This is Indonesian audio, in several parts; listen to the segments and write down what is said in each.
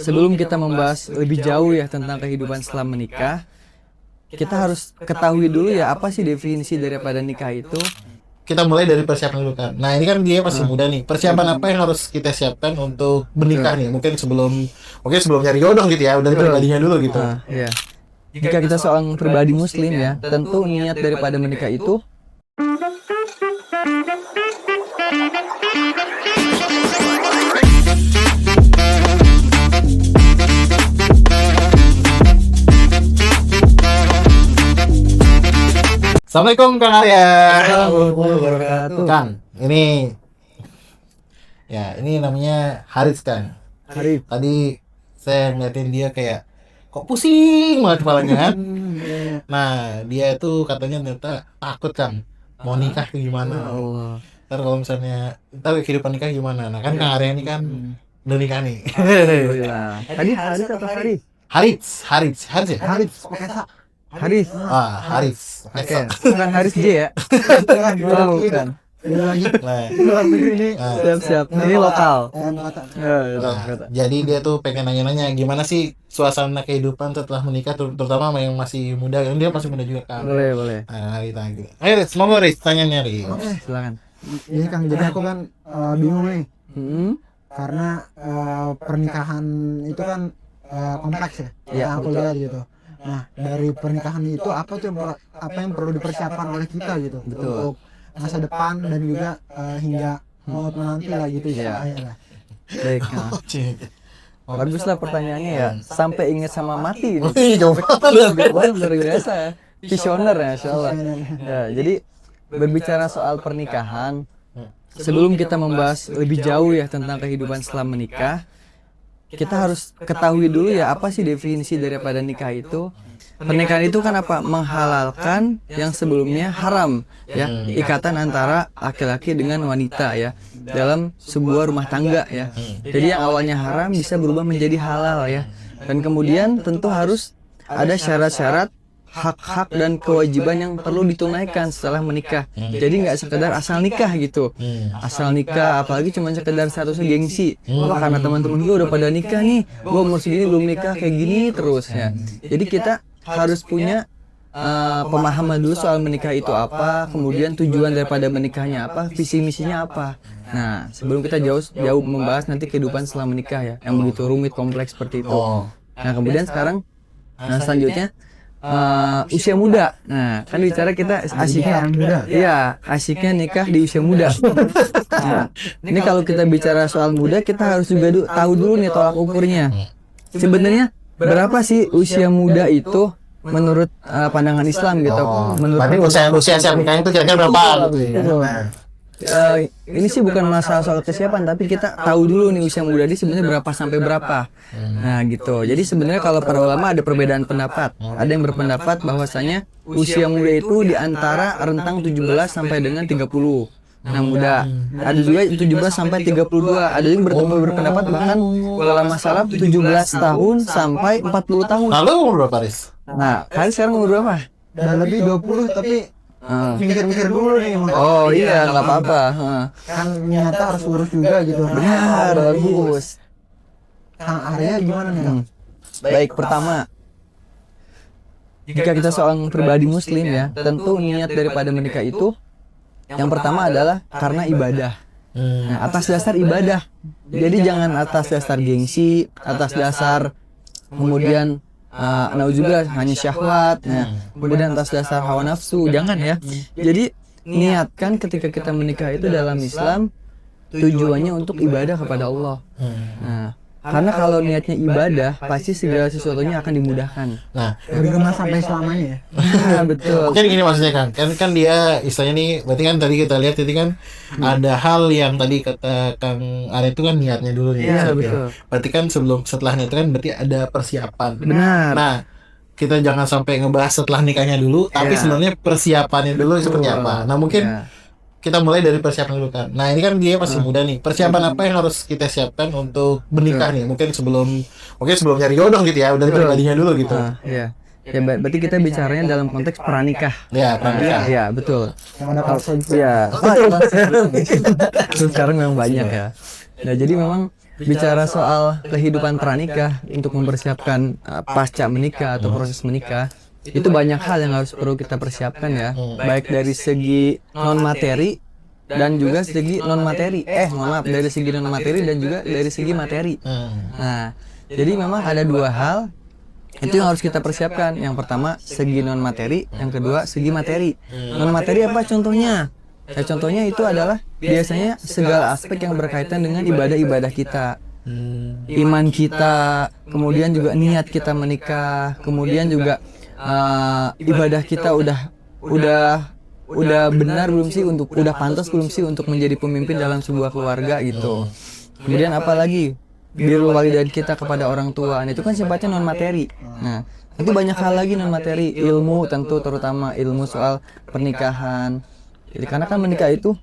sebelum kita membahas lebih jauh ya tentang kehidupan setelah menikah, kita harus ketahui dulu ya apa sih definisi daripada nikah itu. Kita mulai dari persiapan dulu kan. Nah ini kan dia masih muda nih. Persiapan apa yang harus kita siapkan untuk menikah nih? Mungkin sebelum nyari jodoh gitu ya. Udah pribadinya dulu gitu. Ya. Jika kita seorang pribadi muslim ya, tentu niat daripada menikah itu Assalamualaikum Kang Arya. Wabarakatuh. Kang, ini namanya Haris kan. Arif. Tadi saya ngeliatin dia kayak kok pusing banget kepalanya kan. Nah dia itu katanya ternyata takut kan mau nikah gimana. Allah. Ntar kalau misalnya ntar kehidupan nikah gimana. Nah kan Kang Arya ini kan udah nikah nih. Alhamdulillah. Tadi Haris atau Haris? Haris ya? Haris pakai sa. Haris. Haris. Oke, bukan Haris J ya? Oh, bukan. Nah, Siap-siap. Ini lokal. nah, jadi dia tuh pengen nanya-nanya gimana sih suasana kehidupan setelah menikah, terutama sama yang masih muda. Kan dia masih muda juga kan. Boleh. Nah, Haris. Ayo Riz, monggo Riz, tanyanya Riz. Silakan. Ini Kang, jadi aku kan bingung nih karena pernikahan itu kan kompleks ya. Iya, Yang aku lihat gitu. Nah, dari pernikahan itu apa yang perlu dipersiapkan oleh kita gitu untuk masa depan dan juga hingga maut menanti lah gitu istilahnya lah. Baik. Baguslah pertanyaannya ya. Sampai ingat sama mati ini. Luar biasa. Visioner ya, insyaallah. Ya, jadi berbicara soal pernikahan, sebelum kita membahas lebih jauh ya tentang kehidupan setelah menikah, kita harus ketahui dulu ya apa sih definisi daripada nikah itu. Pernikahan itu kan apa? Menghalalkan yang sebelumnya haram ya, ikatan antara laki-laki dengan wanita ya dalam sebuah rumah tangga ya. Jadi yang awalnya haram bisa berubah menjadi halal ya. Dan kemudian tentu harus ada syarat-syarat, hak-hak dan kewajiban yang perlu ditunaikan setelah menikah. Jadi nggak sekedar asal nikah gitu. Asal nikah, apalagi cuma sekedar statusnya gengsi. Wah, karena teman-teman gue udah pada nikah nih, gue umur segini belum nikah, kayak gini terus ya. Jadi kita harus punya pemahaman dulu soal menikah itu apa, kemudian tujuan daripada menikahnya apa, visi misinya apa. Nah, sebelum kita jauh membahas nanti kehidupan setelah menikah ya, yang begitu rumit, kompleks seperti itu. Nah, kemudian sekarang selanjutnya usia muda. Nah, kan bicara kita asiknya muda. Iya, asiknya nikah di usia muda. Nah, ini kalau kita bicara soal muda, kita harus juga tahu dulu nih tolak ukurnya. Sebenarnya berapa sih usia muda itu menurut pandangan Islam gitu? Berarti usia siap nikahnya itu kira-kira berapa? Ini sih bukan masalah soal kesiapan, tapi kita tahu dulu nih usia muda ini sebenarnya berapa sampai berapa. Nah gitu. Jadi sebenarnya kalau para ulama ada perbedaan pendapat. Ada yang berpendapat bahwasanya usia muda itu di antara rentang 17 sampai dengan 30. Nah muda. Ada juga 17 sampai 32. Ada yang berpendapat bahkan ulama salaf 17 tahun sampai 40 tahun. Lalu umur berapa Riz? Nah, kalian sekarang umur berapa? Udah lebih 20 tapi mikir-mikir dulu nih. Oh iya, nggak apa-apa. Kan nyata harus urus juga gitu. Benar, bagus. Kang Arya gimana nih Kang? Baik, pertama, jika kita seorang pribadi muslim ya, tentu niat daripada menikah itu yang pertama adalah karena ibadah. Nah, atas dasar ibadah. Jadi jangan atas dasar gengsi, atas dasar kemudian juga hanya syahwat, kemudian atas dasar hawa nafsu, jangan ya. Jadi niatkan ketika kita menikah itu dalam Islam tujuannya untuk ibadah kepada Allah. Nah, karena kalau niatnya ibadah, pasti segala sesuatunya akan dimudahkan. Nah, Bergema sampai selamanya ya. Betul. mungkin gini maksudnya kan dia istilahnya nih, berarti kan tadi kita lihat itu kan ada hal yang tadi kata Kang Arya itu kan niatnya dulu nih. Iya, betul. Berarti kan setelahnya itu kan berarti ada persiapan. Benar. Nah, kita jangan sampai ngebahas setelah nikahnya dulu, tapi sebenarnya persiapannya dulu seperti apa. Nah, mungkin kita mulai dari persiapan dulu kan. Nah, ini kan dia masih muda nih. Persiapan apa yang harus kita siapkan untuk menikah nih? Mungkin sebelum nyari jodoh gitu ya, udah pribadinya dulu gitu. Iya. Ya, berarti kita bicaranya dalam konteks pranikah. Ya, pranikah. Iya, betul. Yang ada kalsen. Iya. Sekarang memang banyak ya. Nah, jadi memang bicara soal kehidupan pranikah untuk mempersiapkan pasca menikah atau proses menikah, itu banyak hal yang harus perlu kita persiapkan ya, baik dari segi non materi dan juga segi non materi. Mohon maaf, dari segi non materi dan juga dari segi materi. Nah, jadi memang ada dua hal itu yang harus kita persiapkan. Yang pertama segi non materi, yang kedua segi materi. Non materi apa contohnya? Ya, contohnya itu adalah biasanya segala aspek yang berkaitan dengan ibadah-ibadah kita, iman kita, kemudian juga niat kita menikah, kemudian juga ibadah kita udah benar belum sih, untuk udah pantas belum sih untuk menjadi pemimpin dalam sebuah keluarga gitu. Kemudian apalagi birrul walidain kita kepada orang tua, nah, itu kan sifatnya non materi. Nah, itu banyak hal lagi non materi, ilmu tentu, terutama ilmu soal pernikahan. Jadi karena kan menikah itu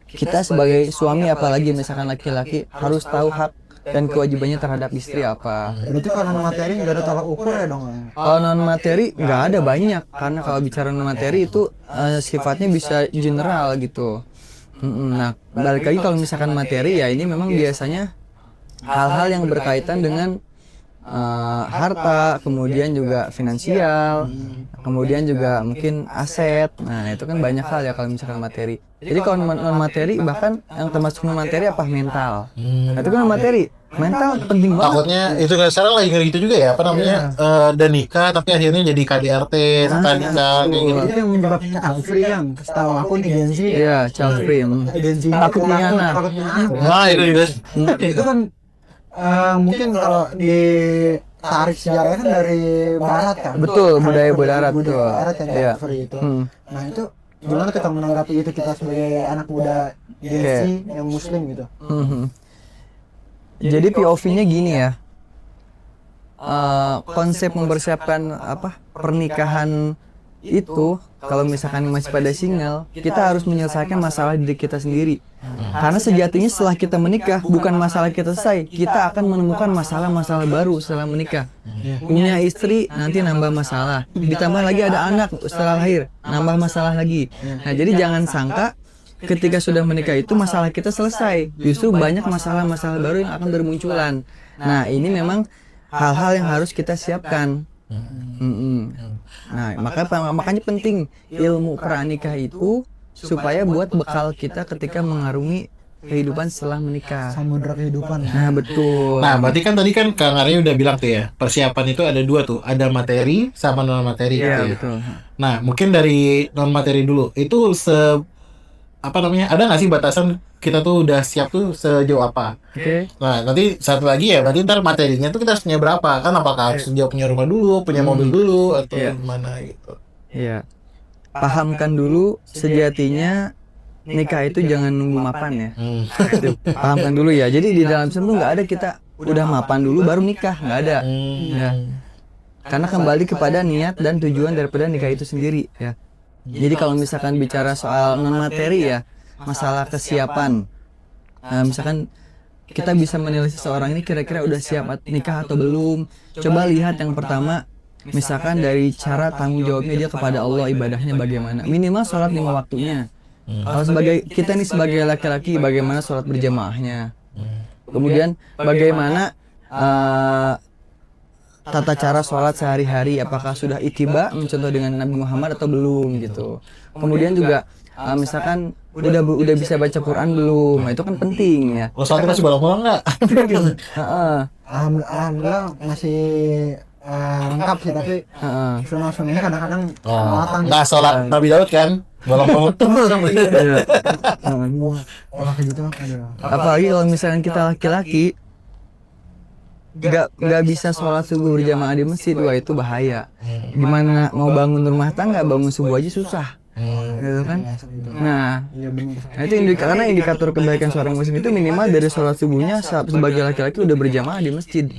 kita sebagai suami, apalagi misalkan laki-laki, harus tahu hak dan kewajibannya terhadap istri apa. Berarti kalau non materi nggak ada tolak ukur ya dong? Kalau non materi nggak ada banyak, karena kalau bicara non materi itu sifatnya bisa general gitu. Nah, balik lagi kalau misalkan materi ya ini memang biasanya hal-hal yang berkaitan dengan harta, kemudian juga finansial, kemudian juga mungkin aset. Nah, itu kan banyak hal ya kalau misalkan materi. Jadi kalau non materi, bahkan yang termasuk non materi apa, mental. Nah, itu kan non materi. Mental penting banget. Takutnya itu kan sekarang lagi ngeri gitu juga ya, apa namanya, dan nikah tapi akhirnya jadi KDRT, setelah nikah kayak gitu. Itu yang menyebabkan child free kan? Setahu aku nih Gensi. Iya, child free. Takut punya anak. Nah, itu. Itu kan mungkin kalau di tarik sejarahnya kan dari barat kan. Betul, budaya barat betul. Barat yang Iya. free itu. Nah, itu gimana kita menanggapi itu, kita sebagai anak muda Gensi yang muslim gitu? Jadi POV-nya gini ya, konsep mempersiapkan pernikahan itu, kalau misalkan masih pada single, kita harus menyelesaikan masalah diri kita sendiri. Karena sejatinya setelah kita menikah, bukan masalah kita selesai, kita akan menemukan masalah-masalah baru setelah menikah. Punya istri nanti nambah masalah, ditambah lagi ada anak setelah lahir, nambah masalah lagi. Nah, jadi jangan sangka ketika sudah menikah itu masalah kita selesai, justru banyak masalah-masalah baru yang akan bermunculan. Nah, ini memang hal-hal yang harus kita siapkan. Nah, makanya penting ilmu pranikah itu supaya buat bekal kita ketika mengarungi kehidupan setelah menikah. Samudra kehidupan. Nah, betul. Nah, berarti kan tadi kan Kang Arya udah bilang tuh ya, persiapan itu ada dua tuh, ada materi sama non materi gitu Iya, ya. betul. Nah, mungkin dari non materi dulu. Itu apa namanya? Ada nggak sih batasan kita tuh udah siap tuh sejauh apa? Oke. Nah, nanti satu lagi ya, berarti ntar materinya tuh kita harus punya berapa? Kan apakah harus sejauh punya rumah dulu, punya mobil dulu, atau gimana gitu? Iya. Pahamkan dulu sejatinya nikah itu jangan nunggu mapan ya. Itu, pahamkan dulu ya. Jadi di dalam Islam tuh nggak ada kita udah mapan dulu baru nikah, nggak ada. Ya. Karena kembali kepada niat dan tujuan daripada nikah itu sendiri ya. Jadi kalau misalkan bicara soal non materi ya, masalah kesiapan. Nah, misalkan kita bisa menilai seseorang ini kira-kira udah siap nikah atau belum. Coba lihat yang pertama, misalkan dari cara tanggung jawabnya dia kepada Allah, ibadahnya bagaimana. Minimal sholat 5 waktunya. Kalau sebagai kita nih sebagai laki-laki, bagaimana sholat berjamaahnya. Kemudian bagaimana tata cara sholat sehari-hari, apakah sudah ittiba mencontoh dengan Nabi Muhammad atau belum gitu. Kemudian juga misalkan udah bisa baca Quran belum, nah, itu kan penting ya. Kalau sholat masih bolong-bolong nggak? Alhamdulillah masih lengkap sih, tapi sunah-sunahnya kadang-kadang kelewatan. Nggak sholat Nabi Daud kan? Bolong-bolong tuh. Kayak gitu, aduh. Apalagi kalau misalkan kita laki-laki nggak bisa sholat subuh berjamaah di masjid, wah itu bahaya. Gimana mau bangun rumah tangga, bangun subuh aja susah, gitu kan? Nah, itu karena indikator kebaikan seorang muslim itu minimal dari sholat subuhnya sebagai laki-laki udah berjamaah di masjid.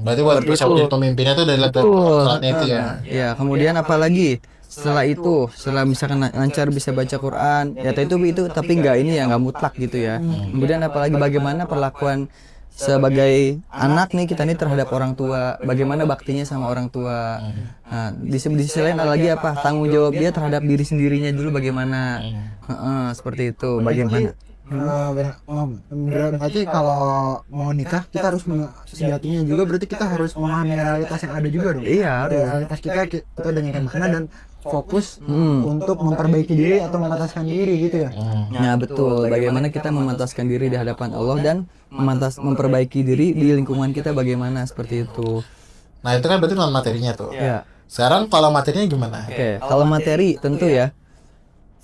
Berarti buat bisa jadi pemimpinnya tuh dari sholatnya itu ya. Ya, kemudian apalagi setelah itu, setelah misalkan lancar bisa baca Quran, ya itu tapi nggak ini ya, nggak mutlak gitu ya. Kemudian apalagi bagaimana perlakuan sebagai anak nih kita nih terhadap orang tua, bagaimana baktinya sama orang tua. Nah, di sisi lain ada lagi apa, tanggung jawab dia terhadap diri sendirinya dulu bagaimana. Seperti itu. Bagaimana Berarti kalau mau nikah kita harus sejatinya juga berarti kita harus memahami realitas yang ada juga dong. Iya, harus. Realitas kita dengan yang mana dan fokus untuk memperbaiki diri atau memantaskan diri gitu ya. Nah, betul. Bagaimana kita memantaskan diri di hadapan Allah dan memperbaiki diri di lingkungan kita bagaimana seperti itu. Nah itu kan berarti non materinya tuh. Ya. Sekarang kalau materinya gimana? Oke, kalau materi tentu ya.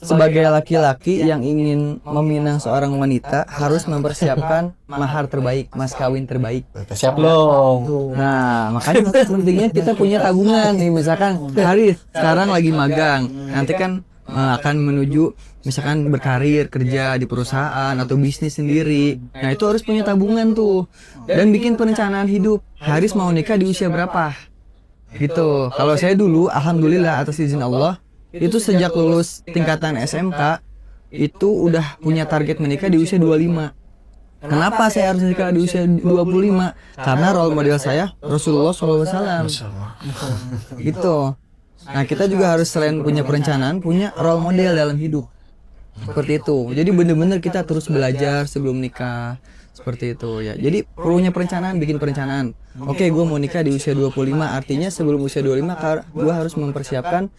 Sebagai laki-laki yang ingin meminang seorang wanita harus mempersiapkan mahar terbaik, mas kawin terbaik. Siap dong. Nah, makanya pentingnya kita punya tabungan nih. Misalkan Haris sekarang lagi magang, nanti kan akan menuju misalkan berkarir kerja di perusahaan atau bisnis sendiri. Nah, itu harus punya tabungan tuh dan bikin perencanaan hidup. Haris mau nikah di usia berapa? Gitu. Kalau saya dulu, alhamdulillah atas izin Allah, itu sejak lulus tingkatan SMK itu udah punya target menikah di usia 25. Kenapa saya harus nikah di usia 25? Karena role model saya Rasulullah SAW. Gitu. Nah, kita juga harus selain punya perencanaan, punya role model dalam hidup. Seperti itu. Jadi bener-bener kita terus belajar sebelum nikah. Seperti itu ya. Jadi perlunya perencanaan, bikin perencanaan. Oke, gue mau nikah di usia 25, artinya sebelum usia 25 gue harus mempersiapkan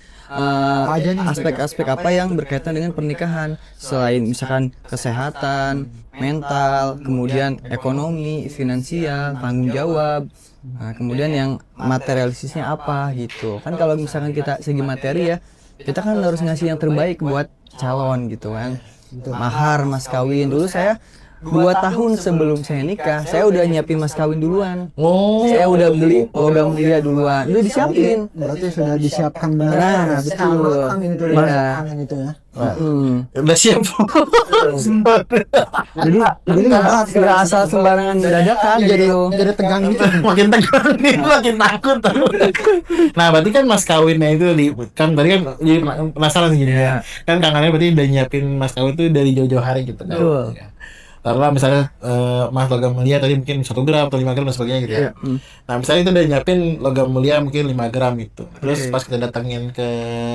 aspek-aspek apa yang berkaitan dengan pernikahan. Selain misalkan kesehatan, mental, kemudian ekonomi, finansial, tanggung jawab. Nah, kemudian yang materialistisnya apa gitu. Kan kalau misalkan kita segi materi ya, kita kan harus ngasih yang terbaik buat calon gitu kan. Mahar, mas kawin. Dulu saya 2 tahun sebelum saya nikah, saya udah nyiapin mas kawin duluan. Saya udah beli logam mulia duluan. Udah disiapin. Berarti sudah disiapkan benar. Nah, betul. Gitu ya. Udah siap. Jadi nggak asal sembarangan dadakan gitu. Jadi tegang gitu. Makin tegang nih, makin takut. Nah, berarti kan mas kawinnya itu kan tadi kan jadi penasaran gini ya. Kan kangennya berarti udah nyiapin mas kawin tuh dari jauh-jauh hari gitu kan. Betul. Karena misalnya mas logam mulia tadi mungkin 1 gram atau 5 gram dan sebagainya gitu ya. Nah misalnya itu udah nyiapin logam mulia mungkin 5 gram gitu. Terus pas kita datangin ke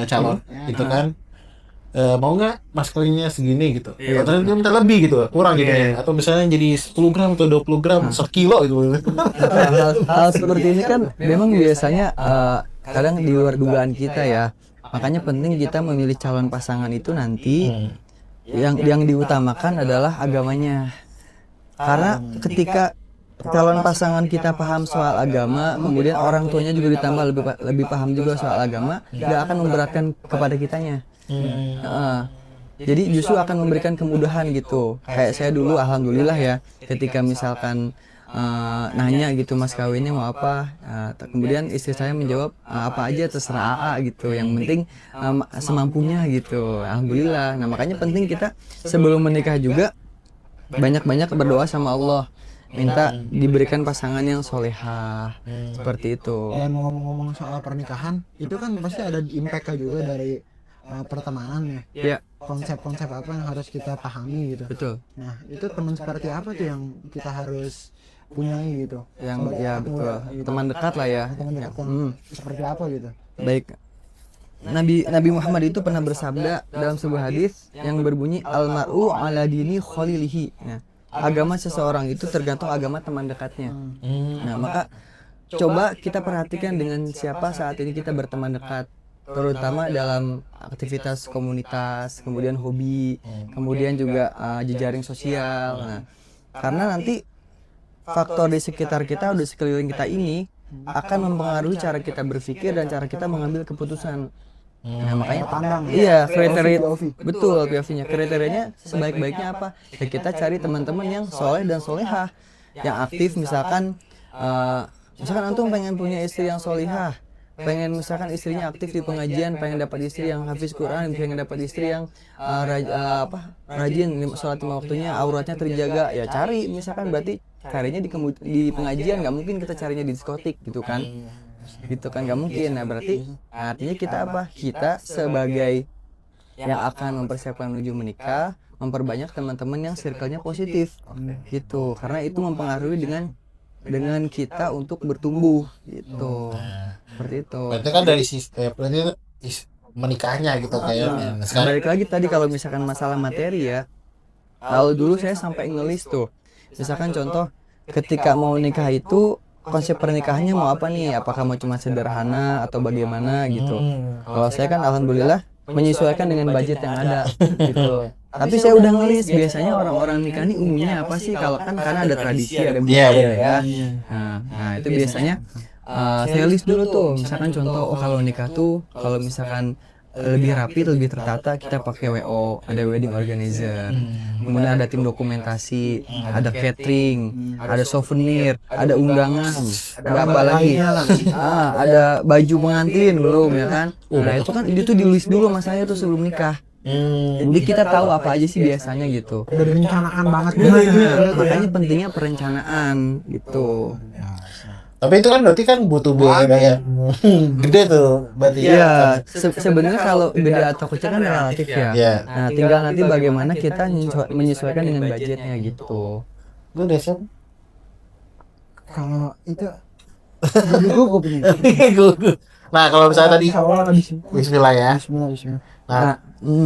calon gitu kan, mau nggak mas kawinnya segini gitu. Atau dia minta lebih gitu, kurang gitu ya. Atau misalnya jadi 10 gram atau 20 gram, 1 kilo gitu. Hal seperti ini kan memang biasanya kadang di luar dugaan kita ya. Makanya penting kita memilih calon pasangan itu nanti yang diutamakan adalah agamanya. Karena ketika calon pasangan kita paham soal agama, kemudian orang tuanya juga ditambah lebih paham juga soal agama, nggak akan memberatkan kepada kitanya. Jadi justru akan memberikan kemudahan gitu. Kayak saya dulu alhamdulillah ya, ketika misalkan nanya gitu mas kawinnya mau apa, kemudian istri saya menjawab apa aja terserah AA gitu, yang penting semampunya gitu, alhamdulillah. Nah makanya penting kita sebelum menikah juga banyak-banyak berdoa sama Allah, minta diberikan pasangan yang solehah, seperti itu. Dan ngomong-ngomong soal pernikahan, itu kan pasti ada impact juga dari pertemanan ya. Konsep-konsep apa yang harus kita pahami gitu. Betul. Nah itu teman seperti apa tuh yang kita harus punyai gitu, Yang ya betul, gitu. teman dekat lah ya. Teman dekat yang seperti apa gitu. Baik. Nabi Muhammad itu pernah bersabda dalam sebuah hadis yang berbunyi al-mar'u ala dini khalilihi. Nah, agama seseorang itu tergantung agama teman dekatnya. Nah, maka coba kita perhatikan dengan siapa saat ini kita berteman dekat, terutama dalam aktivitas komunitas, kemudian hobi, kemudian juga jejaring sosial. Nah, karena nanti faktor di sekitar kita, di sekeliling kita ini akan mempengaruhi cara kita berpikir dan cara kita mengambil keputusan. Nah, makanya kriteria betul POV-nya. Kriterianya sebaik-baiknya apa? Ya kita cari teman-teman yang soleh dan solehah, yang aktif. Misalkan antum pengen punya istri yang solehah, pengen misalkan istrinya aktif di pengajian, pengen dapat istri yang hafiz Quran, pengen dapat istri yang rajin sholat 5 waktunya, auratnya terjaga, ya cari misalkan, berarti carinya di pengajian, nggak mungkin kita carinya di diskotik gitu kan. Gitu kan, nggak mungkin. Nah berarti artinya kita apa? Kita sebagai yang akan mempersiapkan menuju menikah, memperbanyak teman-teman yang circle-nya positif gitu, karena itu mempengaruhi dengan kita untuk bertumbuh gitu. Seperti itu. Berarti kan dari menikahnya gitu kayaknya. Balik lagi tadi kalau misalkan masalah materi ya, Kalau dulu saya sampai ngelis tuh, misalkan contoh ketika mau nikah itu konsep pernikahannya mau apa nih? Apakah mau cuma sederhana atau bagaimana gitu? Kalau saya kan alhamdulillah menyesuaikan dengan budget yang ada gitu. Tapi saya udah ngelis biasanya orang-orang nikah ini umumnya apa sih? Kalau kan karena ada tradisi, ada budaya ya. Nah itu biasanya saya list dulu tuh. Misalkan contoh, oh kalau nikah tuh kalau misalkan lebih rapi, lebih tertata, kita pakai WO, ada wedding organizer. Kemudian ada tim dokumentasi, ada catering, ada souvenir, ada undangan, ada apa lagi? Ada baju pengantin belum ya kan? Nah itu kan itu di-list dulu sama saya tuh sebelum nikah. Jadi kita tahu apa aja sih biasanya gitu. Udah direncanakan banget Makanya pentingnya perencanaan gitu. Tapi itu kan berarti kan butuh biaya yang gede tuh berarti. Iya, sebenarnya kalau gede atau kecil kan relatif ya. Nah, tinggal nanti bagaimana kita menyesuaikan dengan budgetnya gitu. Lu desa? Kalau itu gugup nih. Nah, kalau misalnya tadi Bismillah ya. Bismillah. Nah,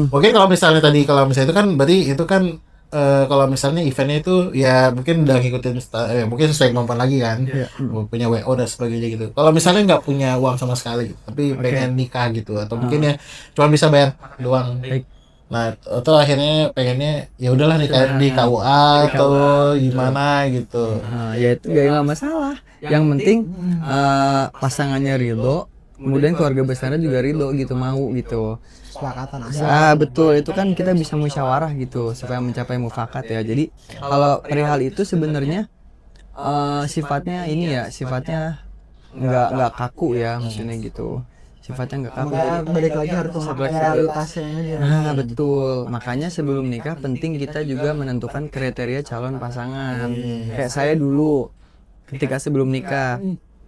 mungkin kalau misalnya itu kan berarti itu kan kalau misalnya eventnya itu ya mungkin udah ngikutin mungkin sesuai kemampuan lagi kan, punya WO dan sebagainya gitu. Kalau misalnya nggak punya uang sama sekali tapi pengen nikah gitu atau mungkin ya cuma bisa bayar doang. Nah atau akhirnya pengennya ya udahlah nikah di KUA atau gimana gitu. Ya itu nggak masalah. Yang penting pasangannya ridho, kemudian keluarga besarnya juga ridho gitu, mau gitu. Kesepakatan Betul, itu kan kita bisa musyawarah gitu supaya mencapai mufakat ya. Jadi kalau perihal itu sebenarnya sifatnya ini ya, sifatnya nggak kaku ya, maksudnya gitu. Sifatnya nggak kaku. Balik lagi harus realitasnya aja. Nah betul, makanya sebelum nikah penting kita juga menentukan kriteria calon pasangan. Kayak saya dulu ketika sebelum nikah,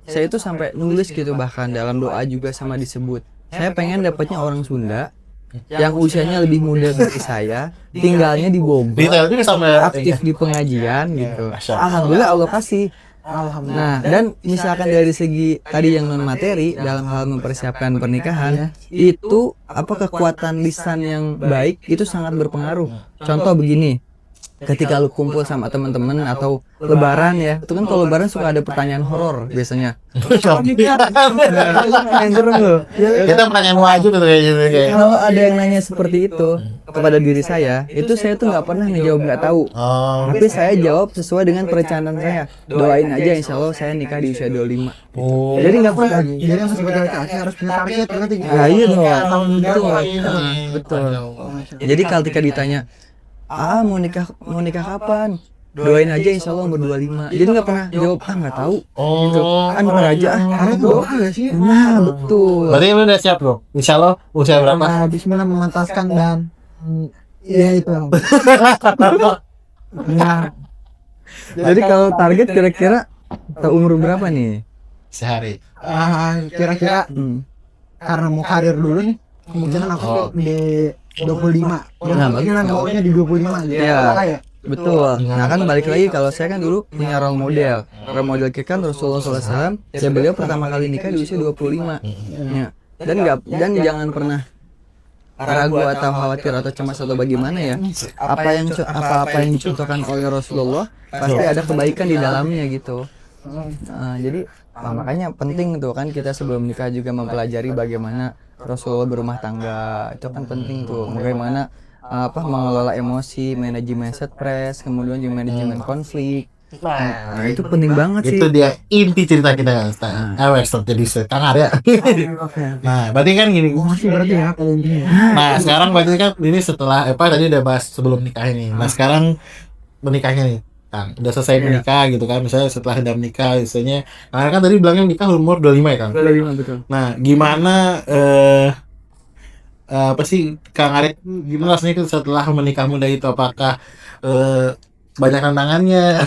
saya itu sampai nulis gitu, bahkan dalam doa juga sama disebut. Saya pengen dapatnya orang Sunda yang usianya lebih muda dari saya, tinggalnya di Bogor, aktif di pengajian gitu. Alhamdulillah Allah kasih. Nah, dan misalkan dari segi tadi yang non materi dalam hal mempersiapkan pernikahan, itu apa kekuatan lisan yang baik itu sangat berpengaruh. Contoh begini, ketika lu kumpul sama teman-teman atau lebaran ya, itu kan kalau lebaran suka ada pertanyaan horor biasanya. Yang serem loh. Kita pertanyaan wajib tuh kayak. Kalau ada yang nanya seperti itu kepada diri saya, itu saya tuh nggak pernah ngejawab nggak tahu. Tapi saya jawab sesuai dengan perencanaan saya. Doain aja insya Allah saya nikah di usia 25. Jadi nggak pernah. Jadi yang sebagai laki-laki harus punya target berarti. Nah, iya dong. Betul. Jadi ketika ditanya, mau nikah kapan? Doain aja insya Allah umur 25. Jadi nggak pernah jawab nggak tahu. Ntar aja Karena doa gak sih? Nah betul. Berarti lu udah siap bro? Insya Allah usia berapa? Bismillah memantaskan dan ya itu. Nah, Jadi kalau target kira-kira umur berapa nih? Sehari. Kira-kira karena mau karir dulu nih, kemungkinan aku tuh di 25. Kemungkinan maunya di 25 gitu. Iya. Betul. Nah kan balik lagi, kalau saya kan dulu punya role model. Role model kita kan Rasulullah SAW. Ya beliau pertama kali nikah di usia 25. Ya. Dan jangan pernah ragu atau khawatir atau cemas atau bagaimana ya. Apa yang dicontohkan oleh Rasulullah pasti ada kebaikan di dalamnya gitu. Jadi makanya penting tuh kan kita sebelum nikah juga mempelajari bagaimana Rasulullah berumah tangga. Itu kan penting tuh, bagaimana mengelola emosi, manajemen stres, kemudian juga manajemen konflik. Nah, itu penting banget sih. Itu dia inti cerita kita kan. Jadi sekarang ya. Nah, berarti kan gini. Berarti ya kalau ini. Nah, sekarang berarti kan ini setelah tadi udah bahas sebelum nikah ini. Nah, sekarang menikahnya nih. Kang, udah selesai menikah gitu kan. Misalnya setelah udah menikah misalnya. Nah, kan tadi bilangnya nikah umur 25 ya, Kang? 25 betul. Nah, gimana apa sih Kang Arif gimana rasanya setelah menikah muda itu, apakah banyak tantangannya,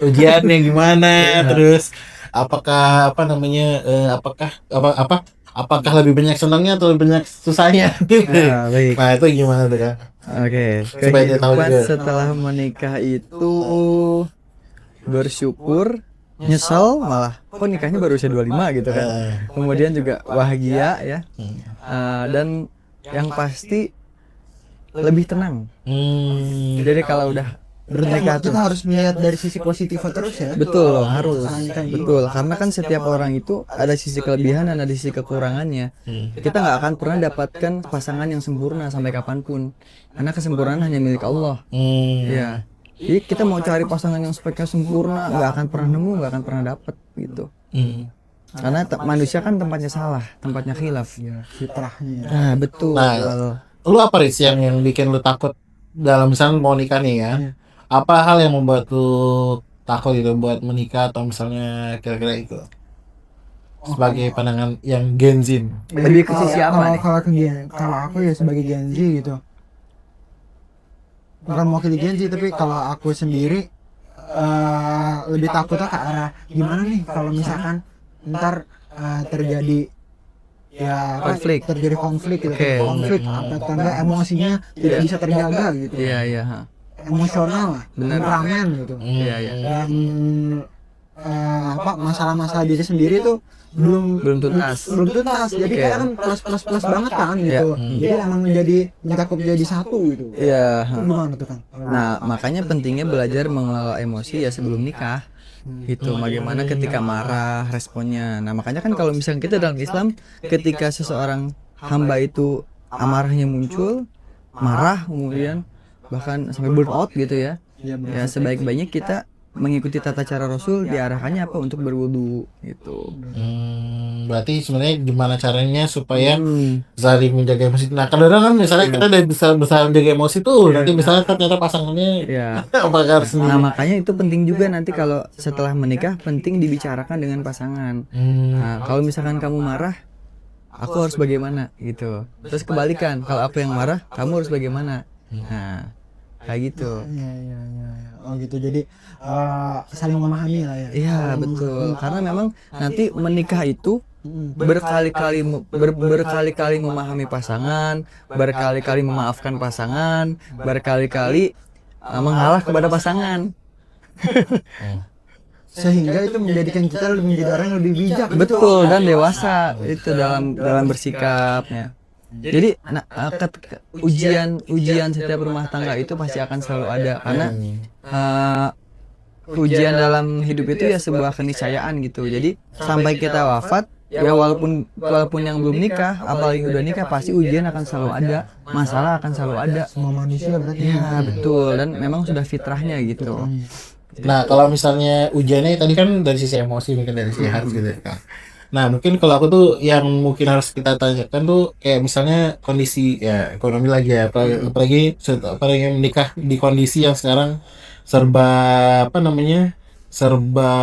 ujiannya gimana, terus apakah apakah lebih banyak senangnya atau lebih banyak susahnya gitu. Baik. Nah itu gimana tuh Kang? Supaya dia tahu juga. Setelah menikah itu bersyukur, nyesel malah kok nikahnya baru usia 25 gitu kan. Kemudian juga bahagia ya. Dan yang pasti lebih tenang. Jadi kalau udah Berarti menikah kita tuh harus melihat dari sisi positifnya terus ya. betul harus Pasangan kita gitu. betul karena kan setiap orang itu ada sisi kelebihan dan ada sisi kekurangannya. Kita nggak akan pernah dapatkan pasangan yang sempurna sampai kapanpun karena kesempurnaan hanya milik Allah. Ya, jadi kita mau cari pasangan yang speknya sempurna nggak akan pernah nemu, nggak akan pernah dapet gitu. Karena manusia kan tempatnya salah, tempatnya khilaf. Fitrahnya ya. Nah betul. Nah, lu apa Riz yang bikin lu takut dalam misalnya mau nikah nih ya? Apa hal yang membuat lu takut itu buat menikah atau misalnya kira-kira itu? Sebagai pandangan yang Gen Z. Lebih ke sisi apa nih? Kalau aku ya sebagai Gen Z gitu, bukan mewakili Gen Z, tapi kalau aku sendiri lebih takutnya ke arah gimana nih kalau misalkan ntar terjadi ya terjadi konflik gitu. Oke. Konflik apa tanda emosinya tidak bisa terjaga gitu, Iya iya. emosional, Benar. temperamen gitu. Iya iya. Dan apa masalah-masalah diri sendiri tuh belum tuntas. Jadi Oke. kita kan plus banget kan gitu. Jadi emang mencakup jadi satu gitu. Iya. Gimana tuh kan? Nah, makanya pentingnya belajar mengelola emosi ya sebelum nikah. Gitu, bagaimana ketika marah responnya. Nah, makanya kan kalau misalnya kita dalam Islam, ketika seseorang hamba itu amarahnya muncul, marah kemudian bahkan sampai burn out gitu ya. Iya, benar. Ya sebaik-baiknya kita mengikuti tata cara Rasul, diarahkannya apa untuk berwudu gitu. Berarti sebenarnya gimana caranya supaya saling menjaga emosi. Nah, kadang-kadang kan misalnya kita udah bisa menjaga emosi tuh, nanti misalnya ternyata pasangannya Ya. apakah harus Nah, makanya itu penting juga nanti kalau setelah menikah penting dibicarakan dengan pasangan. Nah, kalau misalkan kamu marah, aku harus bagaimana gitu. Terus kebalikan, kalau aku yang marah, kamu harus bagaimana. Nah, kayak gitu. Iya. Oh gitu. Jadi saling memahami lah ya. Iya, betul. Karena memang nanti menikah itu berkali-kali memahami pasangan, berkali-kali memaafkan pasangan, berkali-kali mengalah kepada pasangan. Sehingga itu menjadikan kita menjadi orang yang lebih bijak. Betul, dan dewasa itu dalam bersikapnya. Jadi ujian setiap rumah tangga itu pasti akan selalu ada karena ujian dalam hidup itu ya sebuah keniscayaan gitu. Jadi sampai kita wafat ya walaupun yang belum nikah apalagi udah nikah pasti ujian akan selalu ada, masalah akan selalu ada. Semua manusia berarti. Ya betul, dan memang sudah fitrahnya gitu. Nah, kalau misalnya ujiannya tadi kan dari sisi emosi, mungkin dari sisi hati gitu ya. Nah, mungkin kalau aku tuh yang mungkin harus kita tanyakan tuh kayak misalnya kondisi ya ekonomi lagi ya, apalagi menikah di kondisi yang sekarang serba serba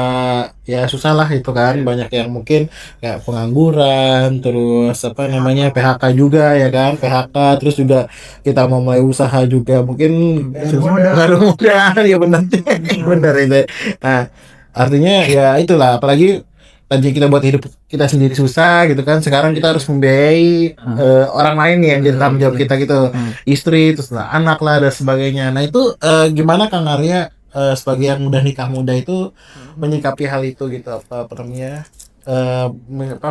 ya susah lah itu kan, banyak yang mungkin kayak pengangguran, terus PHK juga ya kan, PHK, terus juga kita mau mulai usaha juga mungkin nggak ada modal ya, benar itu. Nah, artinya ya itulah, apalagi tadi kita buat hidup kita sendiri susah gitu kan, sekarang kita harus membiayai orang lain nih yang jadi tanggung jawab kita gitu, istri, terus lah anak lah dan sebagainya. Nah itu gimana Kang Arya sebagai yang udah nikah muda itu menyikapi hal itu gitu, apa namanya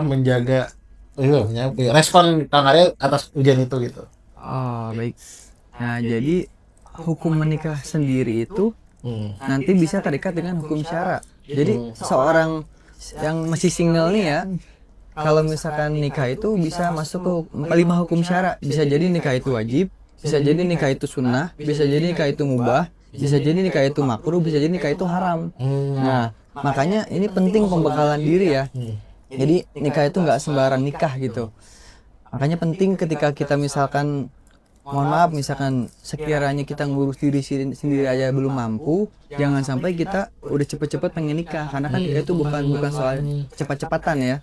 menjaga respon Kang Arya atas ujian itu gitu. Oh baik. Nah jadi hukum menikah sendiri itu nanti bisa terikat dengan hukum syara. Jadi seorang yang masih single nih ya, kalau misalkan nikah itu bisa masuk ke 5 hukum syara. Bisa jadi nikah itu wajib, bisa jadi nikah itu sunnah, bisa jadi nikah itu mubah, bisa jadi nikah itu makruh, bisa jadi nikah itu haram. Nah makanya ini penting pembekalan diri ya. Jadi nikah itu nggak sembarang nikah gitu. Makanya penting ketika kita misalkan mohon maaf misalkan sekiranya kita ngurus diri sendiri aja belum mampu, jangan sampai kita udah cepet-cepet pengen nikah, karena kan nikah itu bukan soal cepat-cepatan ya,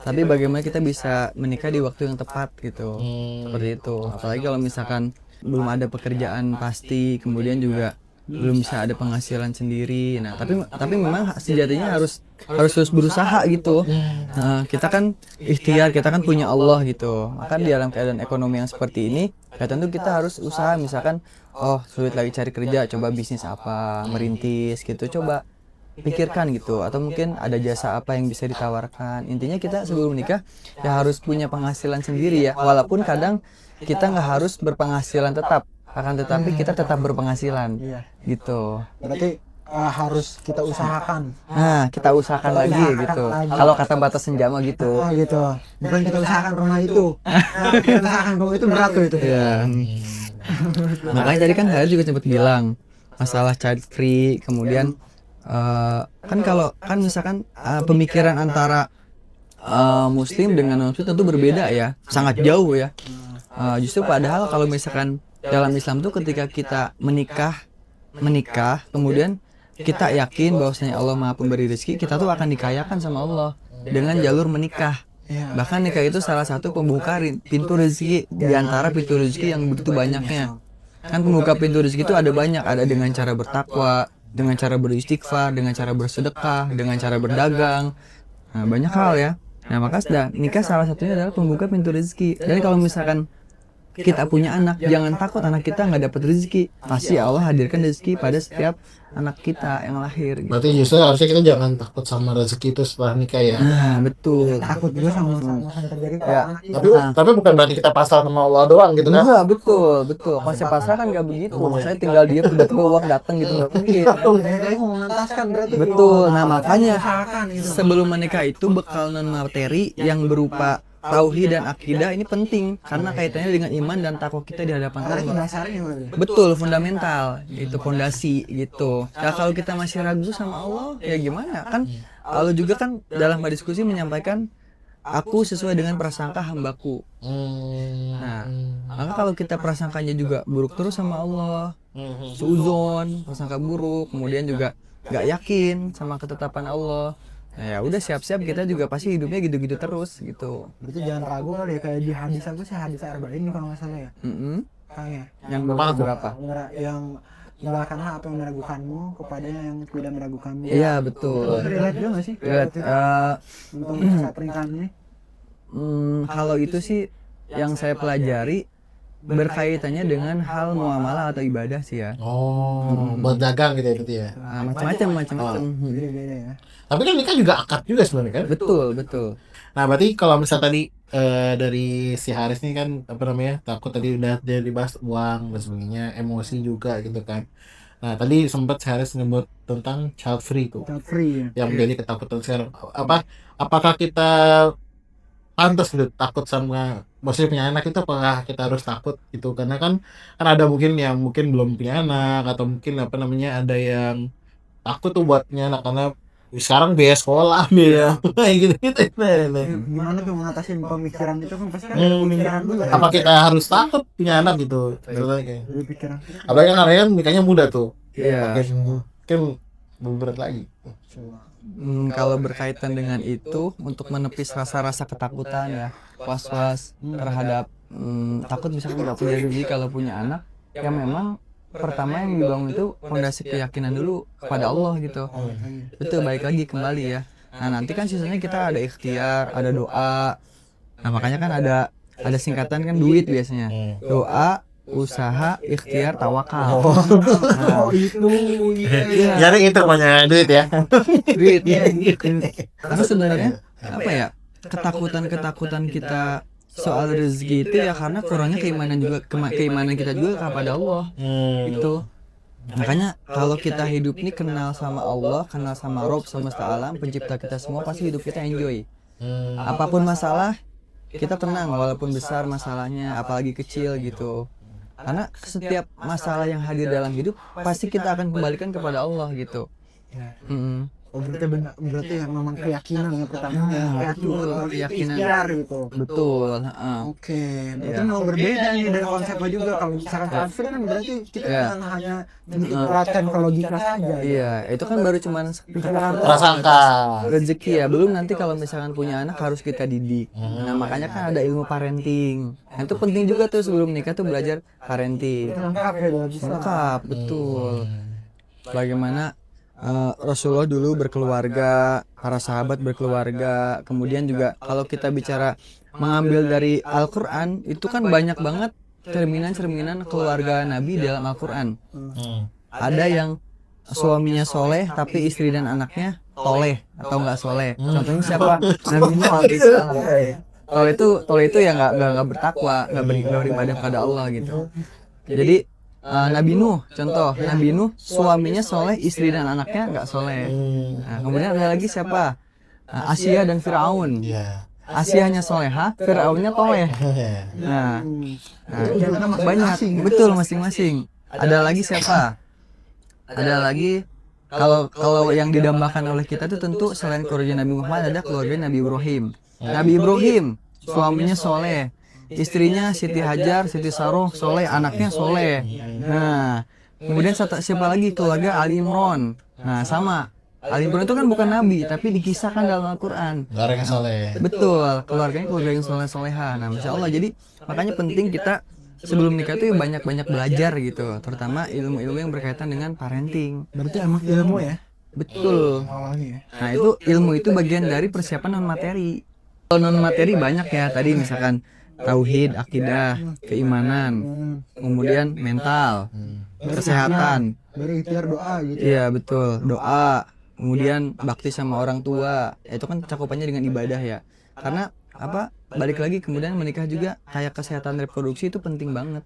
tapi bagaimana kita bisa menikah di waktu yang tepat gitu. Seperti itu. Apalagi kalau misalkan belum ada pekerjaan pasti, kemudian juga belum bisa ada penghasilan sendiri. Nah tapi memang sejatinya harus terus berusaha gitu. Nah, kita kan ikhtiar, kita kan punya Allah gitu. Maka di dalam keadaan ekonomi yang seperti ini ya tentu kita harus usaha. Misalkan sulit lagi cari kerja, coba bisnis apa, merintis gitu, coba pikirkan gitu, atau mungkin ada jasa apa yang bisa ditawarkan. Intinya kita sebelum menikah ya harus punya penghasilan sendiri ya, walaupun kadang kita nggak harus berpenghasilan tetap, akan tetapi kita tetap berpenghasilan Iya. gitu. Berarti harus kita usahakan. Nah, kita usahakan lagi gitu. Kalau kata batas senjama gitu. Oh gitu. Bukan kita usahakan rumah itu. Kita usahakan kalau itu berat tuh itu. Ya. Makanya tadi kan saya juga sempat bilang masalah child free, kemudian kan kalau kan misalkan pemikiran antara muslim dengan non muslim tentu berbeda ya, sangat jauh ya. Justru padahal kalau misalkan dalam Islam tuh ketika kita menikah kemudian kita yakin bahwasanya Allah Maha Pemberi rezeki, kita tuh akan dikayakan sama Allah dengan jalur menikah. Iya. Bahkan nikah itu salah satu pembuka pintu rezeki di antara pintu rezeki yang begitu banyaknya. Kan pembuka pintu rezeki itu ada banyak, ada dengan cara bertakwa, dengan cara beristighfar, dengan cara bersedekah, dengan cara berdagang. Nah, banyak hal ya. Nah, maka nikah salah satunya adalah pembuka pintu rezeki. Dan kalau misalkan kita punya anak, jangan takut anak kita nggak dapat rezeki. Pasti Allah hadirkan rezeki pada setiap anak kita yang lahir. Gitu. Berarti justru harusnya kita jangan takut sama rezeki itu setelah nikah ya. Nah, betul. Takut juga sama yang terjadi kalau Ya. anak kita. Tapi bukan berarti kita pasrah sama Allah doang gitu kan. Enggak, betul. Konsep pasrah kan nggak begitu. Maksudnya tinggal dia tiba-tiba uang datang gitu nggak mungkin. Saya mengentaskan berarti. Betul. Nah, makanya Usahakan gitu. sebelum menikah itu bekal non materi yang berupa tauhid dan akidah ini penting karena kaitannya dengan iman dan takwa kita di hadapan Karena itu Allah. dasarnya berarti. Betul, fundamental, itu fondasi gitu. Nah, kalau kita masih ragu sama Allah, ya gimana? Kan Allah juga kan dalam diskusi menyampaikan aku sesuai dengan prasangka hambaku. Nah, maka kalau kita prasangkanya juga buruk terus sama Allah, suuzon, prasangka buruk, kemudian juga nggak yakin sama ketetapan Allah. Nah, ya udah siap-siap kita juga pasti hidupnya gitu-gitu terus gitu. Berarti jangan ragu kali ya, kayak di hadis aku sih hadis Arba'in kalau nggak salah ya. Kayaknya Yang berapa? yang tinggalkanlah apa yang meragukanmu kepada yang tidak meragukanmu. Iya, betul. Relate juga nggak sih? Relate, Untuk masa pernikahan ini. kalau itu sih yang saya pelajari berkaitannya dengan hal muamalah atau ibadah sih ya. Buat dagang gitu ya berarti ya. Nah, macam-macam. Beda-beda ya. Tapi kan nikah juga akad juga sebenarnya kan. Betul. Nah, berarti kalau misal tadi dari si Haris nih kan apa namanya? Takut tadi udah dia dibahas uang dan sebagainya, emosi juga gitu kan. Nah, tadi sempat si Haris nyebut tentang child free tuh. Child free ya. Yang menjadi ketakutan sekarang. Apakah kita pantas gitu takut sama maksudnya punya anak itu, apakah kita harus takut gitu? Karena kan ada mungkin yang mungkin belum punya anak atau mungkin apa namanya ada yang takut tuh buat punya anak karena sekarang biaya sekolah biaya gitu. Gimana tuh mengatasi pemikiran itu kan pasti kan ada pemikiran dulu. Apa kita harus takut punya anak gitu? Kayak. Dari pikiran. Apalagi kan Aryan nikahnya muda tuh. Iya. Kan berat lagi. Kalau berkaitan dengan itu untuk menepis rasa-rasa ketakutan ya, was-was terhadap takut misalkan nggak punya rezeki kalau punya anak, ya memang pertama yang dibangun itu fondasi keyakinan dulu kepada Allah gitu. Betul, balik lagi kembali ya. Nah, nanti kan sisanya kita ada ikhtiar, ada doa. Nah, makanya kan ada singkatan kan duit biasanya. Doa, usaha, ikhtiar, tawakal. Oh itu. Iya. Jadi itu namanya duit ya. Duit. Karena sebenarnya apa ya? Ketakutan kita soal rezeki itu ya karena kurangnya keimanan kita juga kepada Allah. Itu. Makanya kalau kita hidup ini kenal sama Allah, kenal sama Rob semesta alam, pencipta kita semua, pasti hidup kita enjoy. Apapun masalah, kita tenang walaupun besar masalahnya, apalagi kecil gitu. Karena setiap masalah yang hadir dalam hidup pasti kita akan kembalikan kepada Allah gitu. Oh, berarti ya memang keyakinan yang pertama. Keyakinan. Ikhtiar gitu. Betul. Oke, berarti mau berbeda nih dari konsepnya juga. Kalau misalkan kafir kan berarti kita kan hanya menerapkan ke logika saja. Iya, itu kan baru cuman Prasangka. rezeki ya. Belum nanti kalau misalkan punya anak harus kita didik. Nah, makanya kan ada ilmu parenting. Nah, itu penting juga tuh sebelum nikah tuh belajar parenting. Lengkap ya dalam Islam. Lengkap, betul. Bagaimana Rasulullah dulu berkeluarga, para sahabat berkeluarga, kemudian juga kalau kita bicara mengambil dari Al-Quran, itu kan banyak banget cerminan-cerminan keluarga Nabi dalam Al-Quran. Ada yang suaminya soleh tapi istri dan anaknya toleh atau nggak soleh. Contohnya siapa? Nabi Nuh alaihissalam. Toleh itu ya nggak bertakwa, nggak beribadah pada Allah gitu. Jadi Nabi Nuh, contoh Nabi Nuh suaminya soleh, istri dan anaknya nggak soleh. Nah, kemudian ada lagi siapa? Asia dan Firaun. Asianya soleha, Firaunnya toleh. Nah, banyak, betul masing-masing. Ada lagi siapa? Ada lagi kalau yang didambakan oleh kita itu tentu selain keluarga Nabi Muhammad ada keluarga Nabi Ibrahim. Nabi Ibrahim suaminya soleh, istrinya Siti Hajar, Siti Saroh soleh, anaknya soleh. Nah, kemudian siapa lagi? Keluarga Ali Imran. Nah, sama. Ali Imran itu kan bukan nabi, tapi dikisahkan dalam Al-Quran. Keluarga yang soleh. Betul, keluarganya keluarga yang soleh-soleha. Nah, Masya Allah. Jadi makanya penting kita sebelum nikah itu banyak-banyak belajar gitu, terutama ilmu-ilmu yang berkaitan dengan parenting. Berarti emang ilmu ya? Betul. Awalnya. Nah, itu ilmu itu bagian dari persiapan non materi. Kalau non materi banyak ya, tadi misalkan tauhid, akidah, keimanan, kemudian mental, kesehatan. Berikhtiar doa gitu. Iya, betul. Doa, kemudian bakti sama orang tua. Ya, itu kan cakupannya dengan ibadah ya. Karena apa? Balik lagi kemudian menikah juga kayak kesehatan reproduksi itu penting banget.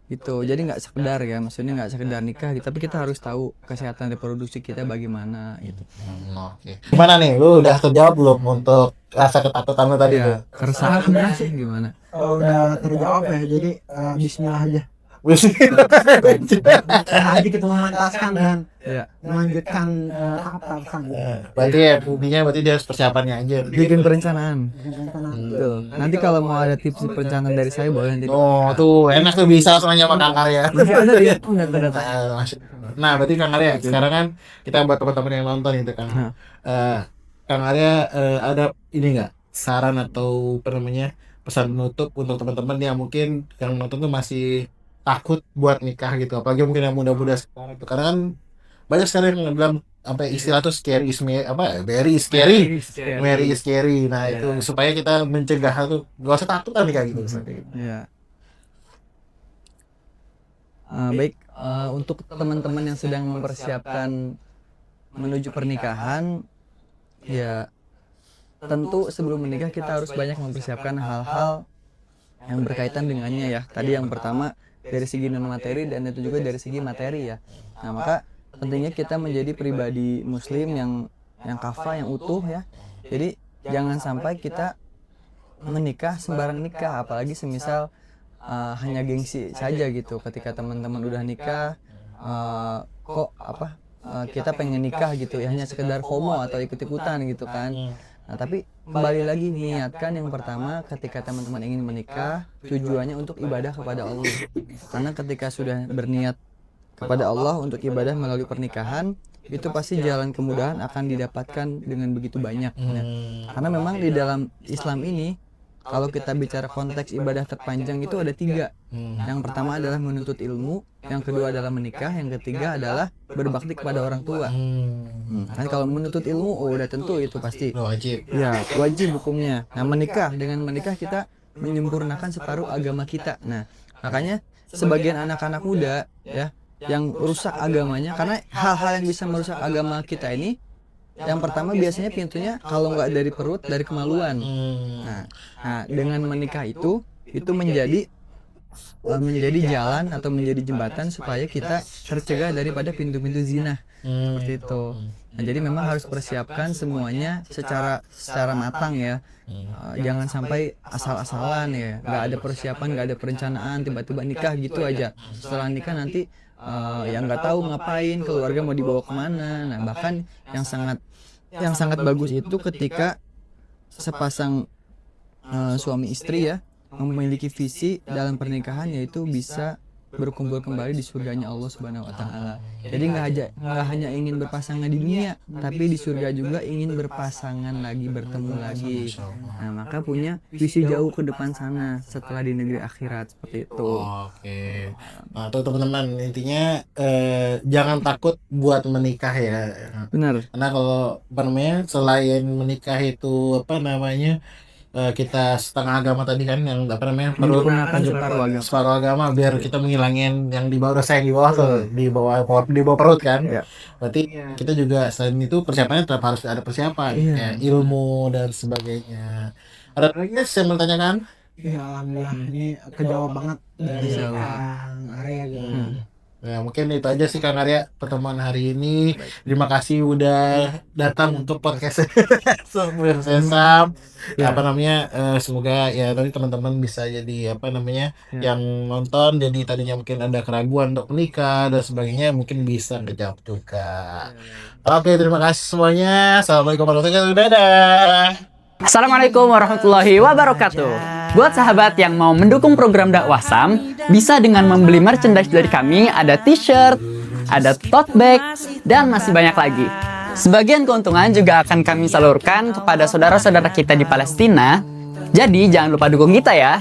Gitu. Jadi nggak sekedar ya, maksudnya nggak sekedar nikah, tapi kita harus tahu kesehatan reproduksi kita bagaimana gitu. Oke. Gimana nih? Lu udah terjawab belum untuk rasa ketakutan lu tadi tuh? Ya, keresahan sih gimana? Oh, udah terjawab ya. Jadi bismillah aja. Aja kita memantaskan dan Ya. melanjutkan apa Berarti ya intinya berarti dia harus persiapannya aja. Bikin perencanaan. Betul. Nanti kalau mau ada tips perencanaan dari saya boleh nanti. Oh, tuh enak tuh bisa langsung nanya sama Kang Arya. Masih ada ya? Udah tanya. Nah, berarti Kang Arya sekarang kan kita buat teman-teman yang nonton itu kan. Kang Arya ada ini enggak saran atau apa namanya pesan penutup untuk teman-teman yang mungkin yang nonton tuh masih takut buat nikah gitu, apalagi mungkin yang muda-muda sekarang itu, karena kan banyak sekali yang bilang sampai istilah tuh scary is very scary, very scary. Nah itu supaya kita mencegah tuh gak usah takut kan nikah gitu. Ya. Baik, untuk teman-teman yang sedang mempersiapkan menuju pernikahan, ya tentu sebelum menikah kita harus banyak mempersiapkan hal-hal yang berkaitan dengannya ya. Tadi yang pertama dari segi non materi dan itu juga dari segi materi ya. Nah, maka pentingnya kita menjadi pribadi muslim yang kafah, yang utuh ya. Jadi jangan sampai kita menikah sembarang nikah, apalagi semisal hanya gengsi saja gitu. Ketika teman-teman udah nikah kita pengen nikah gitu ya, hanya sekedar FOMO atau ikut-ikutan gitu kan. Nah, tapi kembali lagi niatkan yang pertama ketika teman-teman ingin menikah tujuannya untuk ibadah kepada Allah. Karena ketika sudah berniat kepada Allah untuk ibadah melalui pernikahan, itu pasti jalan kemudahan akan didapatkan dengan begitu banyak. Ya. Karena memang di dalam Islam ini kalau kita bicara konteks ibadah terpanjang itu ada 3. Yang pertama adalah menuntut ilmu, yang kedua adalah menikah, yang ketiga adalah berbakti kepada orang tua. Kan kalau menuntut ilmu, udah tentu itu pasti wajib. Ya, wajib hukumnya. Nah, dengan menikah kita menyempurnakan separuh agama kita. Nah, makanya sebagian anak-anak muda ya yang rusak agamanya, karena hal-hal yang bisa merusak agama kita ini, yang pertama biasanya pintunya kalau nggak dari perut, dari kemaluan. Nah, dengan menikah itu menjadi jalan atau menjadi jembatan supaya kita tercegah daripada pintu-pintu zina seperti itu. Nah, jadi memang harus persiapkan semuanya secara matang ya. Jangan sampai asal-asalan ya, nggak ada persiapan, nggak ada perencanaan, tiba-tiba nikah gitu aja. Setelah nikah nanti yang nggak tahu ngapain, keluarga mau dibawa kemana. Nah, bahkan yang sangat bagus itu ketika sepasang suami istri ya memiliki visi dalam pernikahan, yaitu bisa berkumpul kembali di surganya Allah Subhanahu wa taala. Jadi nggak hanya ingin berpasangan di dunia, tapi di surga juga ingin berpasangan lagi, bertemu lagi. Nah, maka punya visi jauh ke depan sana setelah di negeri akhirat seperti itu. Oke. Nah, tuh teman-teman, intinya jangan takut buat menikah ya. Benar. Karena kalau selain menikah itu kita setengah agama tadi kan, yang apa namanya, Menyempurnakan separuh agama. biar kita menghilangin yang di bawah, rasa yang di bawah tuh, di bawah perut kan. Iya. Berarti kita juga selain itu persiapannya tetap harus ada persiapan, kayak ilmu dan sebagainya. Ada lagi guys yang mau tanyakan? Ya alhamdulillah ini kejawab banget dari Kang Arya gitu. Ya mungkin itu aja sih Kang Arya pertemuan hari ini. Terima kasih udah datang untuk podcast Sesam. Apa namanya, semoga ya nanti teman-teman bisa jadi apa namanya, yang nonton jadi tadinya mungkin ada keraguan untuk menikah dan sebagainya, mungkin bisa ngejawab juga. Oke, terima kasih semuanya. Assalamualaikum warahmatullahi wabarakatuh. Dadah. Assalamualaikum warahmatullahi wabarakatuh. Buat sahabat yang mau mendukung program dakwah Sam, bisa dengan membeli merchandise dari kami, ada t-shirt, ada tote bag, dan masih banyak lagi. Sebagian keuntungan juga akan kami salurkan kepada saudara-saudara kita di Palestina. Jadi jangan lupa dukung kita ya.